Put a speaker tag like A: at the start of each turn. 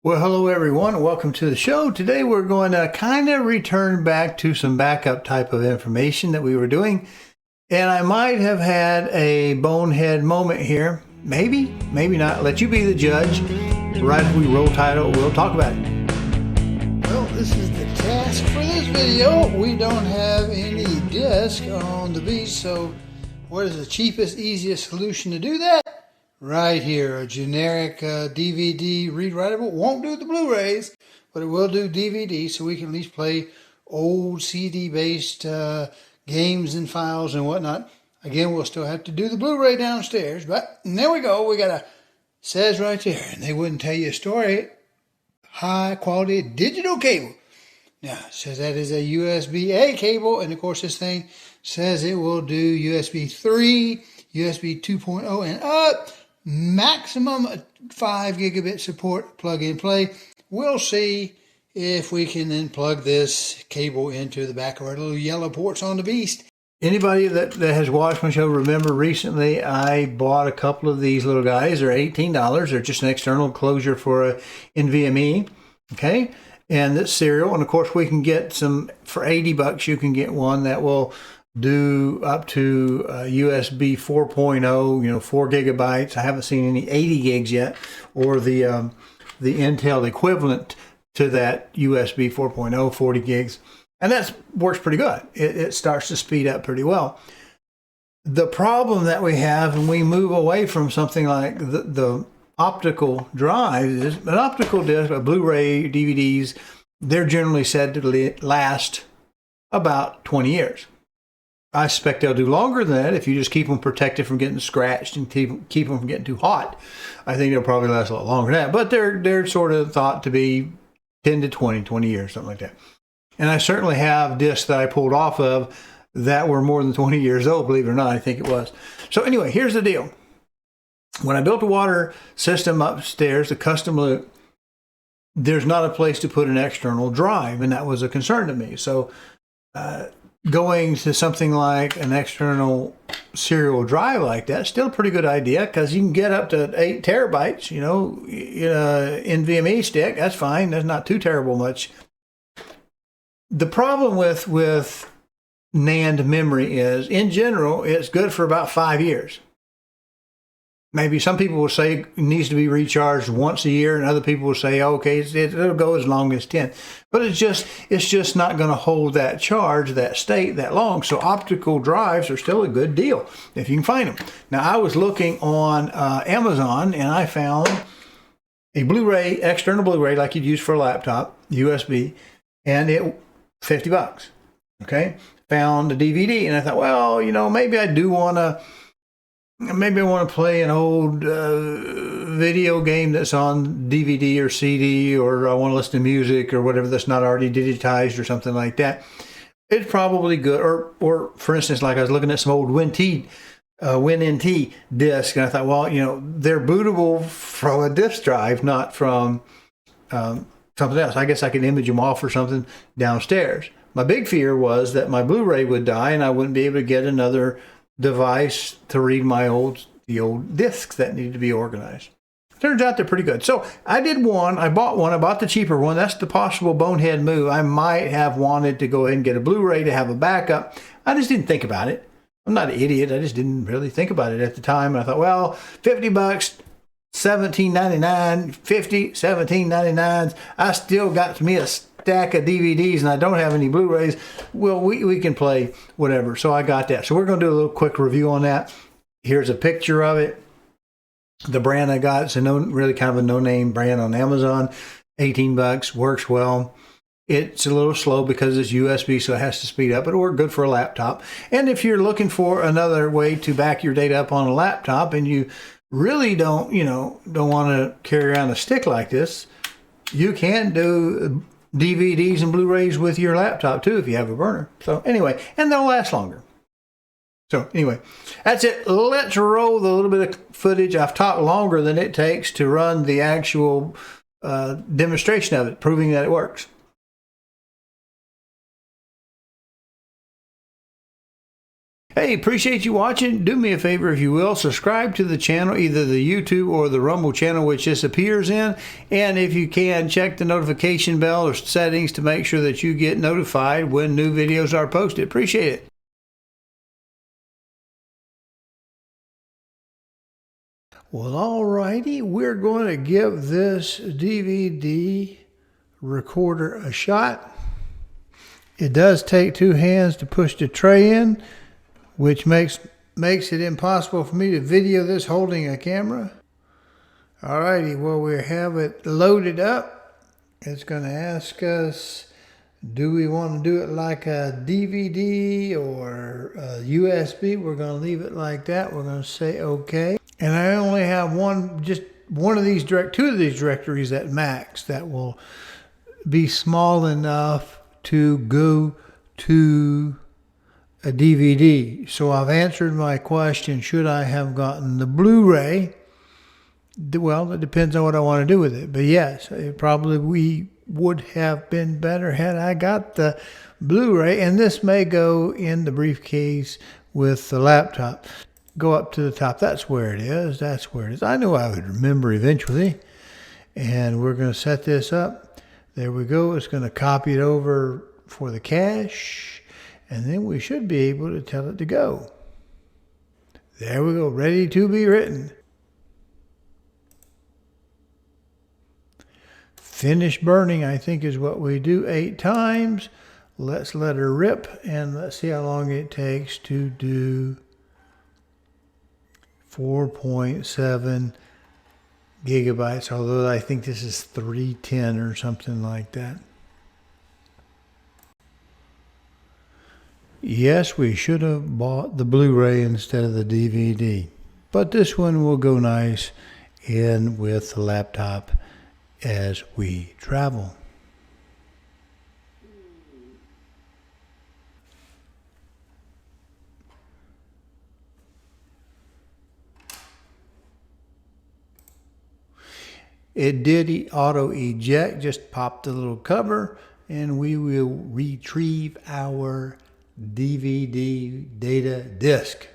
A: Well, hello everyone, and welcome to the show. Today we're going to kind of return back to some backup type of information that we were doing. And I might have had a bonehead moment here. Maybe, maybe not. Let you be the judge. Right as we roll title, we'll talk about it. Well, this is the task for this video. We don't have any disk on the beach, so what is the cheapest, easiest solution to do that? Right here, a generic DVD read-writable. Won't do the Blu-rays, but it will do DVD, so we can at least play old CD-based games and files and whatnot. Again, we'll still have to do the Blu-ray downstairs, but there we go. We got a, says right there, and they wouldn't tell you a story, high-quality digital cable. Now, it says that is a USB-A cable, and of course this thing says it will do USB 3, USB 2.0 and up. Maximum 5 gigabit support, plug and play. We'll see if we can then plug this cable into the back of our little yellow ports on the beast. Anybody that has watched my show, remember recently I bought a couple of these little guys. They're $18. They're just an external enclosure for a NVMe. Okay. And it's serial. And of course we can get some for $80. You can get one that will do up to USB 4.0, 4 gigabytes. I haven't seen any 80 gigs yet, or the Intel equivalent to that USB 4.0, 40 gigs. And that works pretty good. It starts to speed up pretty well. The problem that we have when we move away from something like the optical drive is an optical disc, a Blu-ray, DVDs, they're generally said to last about 20 years. I suspect they'll do longer than that if you just keep them protected from getting scratched and keep them from getting too hot. I think they'll probably last a lot longer than that. But they're sort of thought to be 10 to 20 years, something like that. And I certainly have discs that I pulled off of that were more than 20 years old, believe it or not, I think it was. So anyway, here's the deal. When I built a water system upstairs, the custom loop, there's not a place to put an external drive, and that was a concern to me. So going to something like an external serial drive like that, still a pretty good idea because you can get up to 8 terabytes, in a NVMe stick. That's fine. That's not too terrible much. The problem with NAND memory is, in general, it's good for about 5 years. Maybe some people will say it needs to be recharged once a year, and other people will say, okay, it'll go as long as 10. But it's just not going to hold that charge, that state, that long. So optical drives are still a good deal if you can find them. Now, I was looking on Amazon, and I found a Blu-ray, external Blu-ray, like you'd use for a laptop, USB, and it $50. Okay, found a DVD, and I thought, well, maybe I do want to. Maybe I want to play an old video game that's on DVD or CD, or I want to listen to music or whatever that's not already digitized or something like that. It's probably good. Or for instance, like I was looking at some old WinNT disc, and I thought, well, they're bootable from a disk drive, not from something else. I guess I could image them off or something downstairs. My big fear was that my Blu-ray would die and I wouldn't be able to get another device to read the old discs that needed to be organized. Turns out they're pretty good. So I bought the cheaper one. That's the possible bonehead move. I might have wanted to go ahead and get a Blu-ray to have a backup. I just didn't think about it. I'm not an idiot. I just didn't really think about it at the time. And I thought, well, $50, $17.99, $50, $17.99. I still got me a stack of DVDs and I don't have any Blu-rays. Well, we can play whatever. So I got that. So we're going to do a little quick review on that. Here's a picture of it. The brand I got, it's really kind of a no-name brand on Amazon. $18, works well. It's a little slow because it's USB, so it has to speed up, but it'll work good for a laptop. And if you're looking for another way to back your data up on a laptop and you really don't want to carry around a stick like this, you can do DVDs and Blu-rays with your laptop too if you have a burner. So anyway, and they'll last longer. So anyway, that's it. Let's roll the little bit of footage. I've talked longer than it takes to run the actual demonstration of it, proving that it works. Hey, appreciate you watching. Do me a favor if you will, subscribe to the channel, either the YouTube or the Rumble channel, which this appears in. And if you can, check the notification bell or settings to make sure that you get notified when new videos are posted. Appreciate it. Well, alrighty, we're going to give this DVD recorder a shot. It does take two hands to push the tray in, which makes it impossible for me to video this holding a camera. Alrighty, well, we have it loaded up. It's going to ask us, do we want to do it like a DVD or a USB? We're going to leave it like that. We're going to say okay. And I only have two of these directories at max that will be small enough to go to a DVD. So I've answered my question, should I have gotten the Blu-ray? Well, it depends on what I want to do with it. But yes, we would have been better had I got the Blu-ray. And this may go in the briefcase with the laptop. Go up to the top. That's where it is. That's where it is. I knew I would remember eventually. And we're going to set this up. There we go. It's going to copy it over for the cache. And then we should be able to tell it to go. There we go. Ready to be written. Finish burning, I think, is what we do 8 times. Let's let her rip. And let's see how long it takes to do 4.7 gigabytes, although I think this is 310 or something like that. Yes, we should have bought the Blu-ray instead of the DVD, but this one will go nice in with the laptop as we travel. It did auto eject, just pop the little cover, and we will retrieve our DVD data disk.